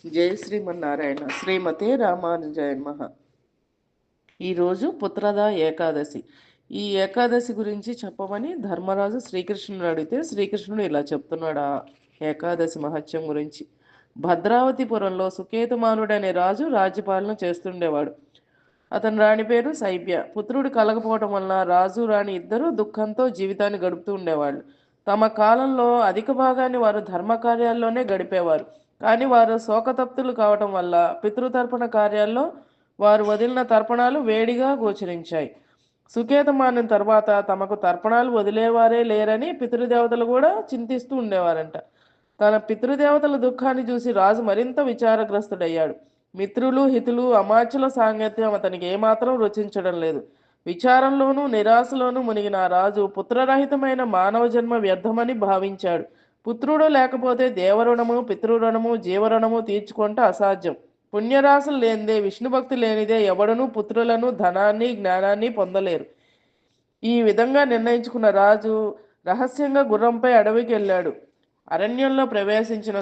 జై శ్రీమన్నారాయణ. శ్రీమతే రామానుజాయ నమః. ఈరోజు పుత్రద ఏకాదశి. ఈ ఏకాదశి గురించి చెప్పమని ధర్మరాజు శ్రీకృష్ణుడు అడిగితే శ్రీకృష్ణుడు ఇలా చెప్తున్నాడు ఆ ఏకాదశి మహత్యం గురించి. భద్రావతిపురంలో సుకేతుమానుడనే రాజు రాజ్యపాలన చేస్తుండేవాడు. అతని రాణి పేరు శైబ్య. పుత్రుడు కలగపోవటం వలన రాజు రాణి ఇద్దరూ దుఃఖంతో జీవితాన్ని గడుపుతూ ఉండేవాళ్ళు. తమ కాలంలో అధిక భాగాన్ని వారు ధర్మకార్యాల్లోనే గడిపేవారు. కానీ వారు శోకతప్తులు కావటం వల్ల పితృతర్పణ కార్యాల్లో వారు వదిలిన తర్పణాలు వేడిగా గోచరించాయి. సుకేతమానం తర్వాత తమకు తర్పణాలు వదిలేవారే లేరని పితృదేవతలు కూడా చింతిస్తూ ఉండేవారంట. తన పితృదేవతల దుఃఖాన్ని చూసి రాజు మరింత విచారగ్రస్తుడయ్యాడు. మిత్రులు హితులు అమాత్యుల సాంగత్యం అతనికి ఏమాత్రం రుచించడం లేదు. విచారంలోనూ నిరాశలోనూ మునిగిన ఆ రాజు పుత్రరహితమైన మానవ జన్మ వ్యర్థమని భావించాడు. పుత్రుడు లేకపోతే దేవరుణము పితృరుణము జీవరుణము తీర్చుకుంటే అసాధ్యం. పుణ్యరాశులు లేనిదే విష్ణుభక్తి లేనిదే ఎవడనూ పుత్రులను ధనాన్ని జ్ఞానాన్ని పొందలేరు. ఈ విధంగా నిర్ణయించుకున్న రాజు రహస్యంగా గుర్రంపై అడవికి వెళ్ళాడు. అరణ్యంలో ప్రవేశించిన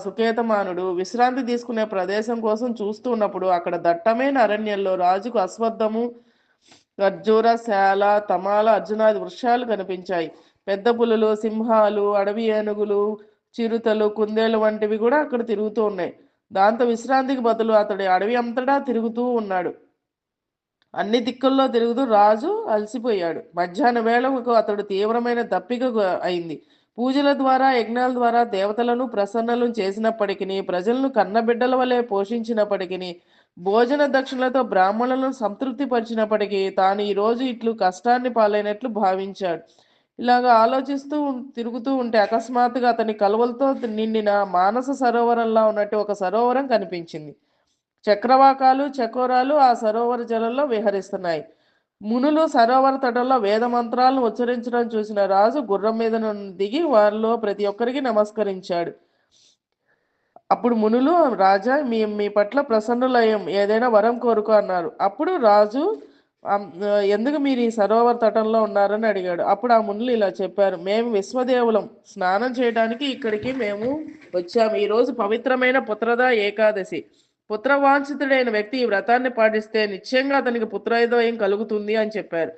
సుకేతమానుడు విశ్రాంతి తీసుకునే ప్రదేశం కోసం చూస్తూ ఉన్నప్పుడు అక్కడ దట్టమైన అరణ్యంలో రాజుకు అశ్వత్థము, ఖర్జూర, శాల, తమాల, అర్జునాది వృక్షాలు కనిపించాయి. పెద్ద పులులు, సింహాలు, అడవి ఏనుగులు, చిరుతలు, కుందేలు వంటివి కూడా అక్కడ తిరుగుతూ ఉన్నాయి. దాంతో విశ్రాంతికి బదులు అతడి అడవి అంతటా తిరుగుతూ ఉన్నాడు. అన్ని దిక్కుల్లో తిరుగుతూ రాజు అలసిపోయాడు. మధ్యాహ్న వేళకు అతడు తీవ్రమైన దప్పిక అయింది. పూజల ద్వారా యజ్ఞాల ద్వారా దేవతలను ప్రసన్నలు చేసినప్పటికీ, ప్రజలను కన్నబిడ్డల వలె పోషించినప్పటికీ, భోజన దక్షిణలతో బ్రాహ్మణులను సంతృప్తి పరిచినప్పటికీ తాను ఈ రోజు ఇట్లు కష్టాన్ని పాలైనట్లు భావించాడు. ఇలాగా ఆలోచిస్తూ తిరుగుతూ ఉంటే అకస్మాత్తుగా అతని కలువలతో నిండిన మానస సరోవరంలా ఉన్నట్టు ఒక సరోవరం కనిపించింది. చక్రవాకాలు చకోరాలు ఆ సరోవర జలంలో విహరిస్తున్నాయి. మునులు సరోవర తటంలో వేద మంత్రాలను ఉచ్చరించడం చూసిన రాజు గుర్రం మీద దిగి వారిలో ప్రతి ఒక్కరికి నమస్కరించాడు. అప్పుడు మునులు, రాజా, మీ పట్ల ప్రసన్నులయ్యం, ఏదైనా వరం కోరుకో అన్నారు. అప్పుడు రాజు ఎందుకు మీరు ఈ సరోవర తటంలో ఉన్నారని అడిగాడు. అప్పుడు ఆ మునులు ఇలా చెప్పారు: మేము విశ్వదేవులం, స్నానం చేయడానికి ఇక్కడికి మేము వచ్చాము. ఈరోజు పవిత్రమైన పుత్రద ఏకాదశి. పుత్రవాంఛితుడైన వ్యక్తి ఈ వ్రతాన్ని పాటిస్తే నిశ్చయంగా అతనికి పుత్రోదయం కలుగుతుంది అని చెప్పారు.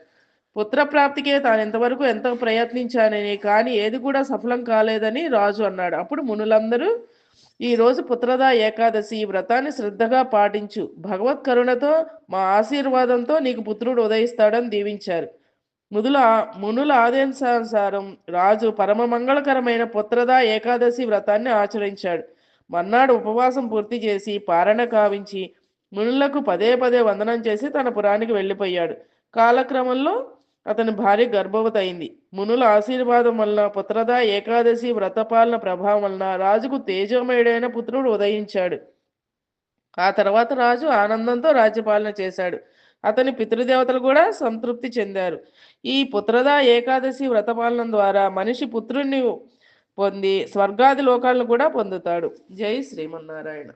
పుత్రప్రాప్తికే తాను ఇంతవరకు ఎంతో ప్రయత్నించానని, కానీ ఏది కూడా సఫలం కాలేదని రాజు అన్నాడు. అప్పుడు మునులందరూ, ఈ రోజు పుత్రద ఏకాదశి, ఈ వ్రతాన్ని శ్రద్ధగా పాటించు, భగవత్ కరుణతో మా ఆశీర్వాదంతో నీకు పుత్రుడు ఉదయిస్తాడని దీవించారు. మునుల ఆదేశానుసారం రాజు పరమ మంగళకరమైన పుత్రద ఏకాదశి వ్రతాన్ని ఆచరించాడు. మన్నాడు ఉపవాసం పూర్తి చేసి పారణ కావించి మునులకు పదే పదే వందనం చేసి తన పురానికి వెళ్ళిపోయాడు. కాలక్రమంలో అతని భార్య గర్భవతి అయింది. మునుల ఆశీర్వాదం వలన పుత్రద ఏకాదశి వ్రతపాలన ప్రభావం వలన రాజుకు తేజోమయుడైన పుత్రుడు ఉదయించాడు. ఆ తర్వాత రాజు ఆనందంతో రాజ్యపాలన చేశాడు. అతని పితృదేవతలు కూడా సంతృప్తి చెందారు. ఈ పుత్రద ఏకాదశి వ్రతపాలన ద్వారా మనిషి పుత్రుణ్ణి పొంది స్వర్గాది లోకాలను కూడా పొందుతాడు. జై శ్రీమన్నారాయణ.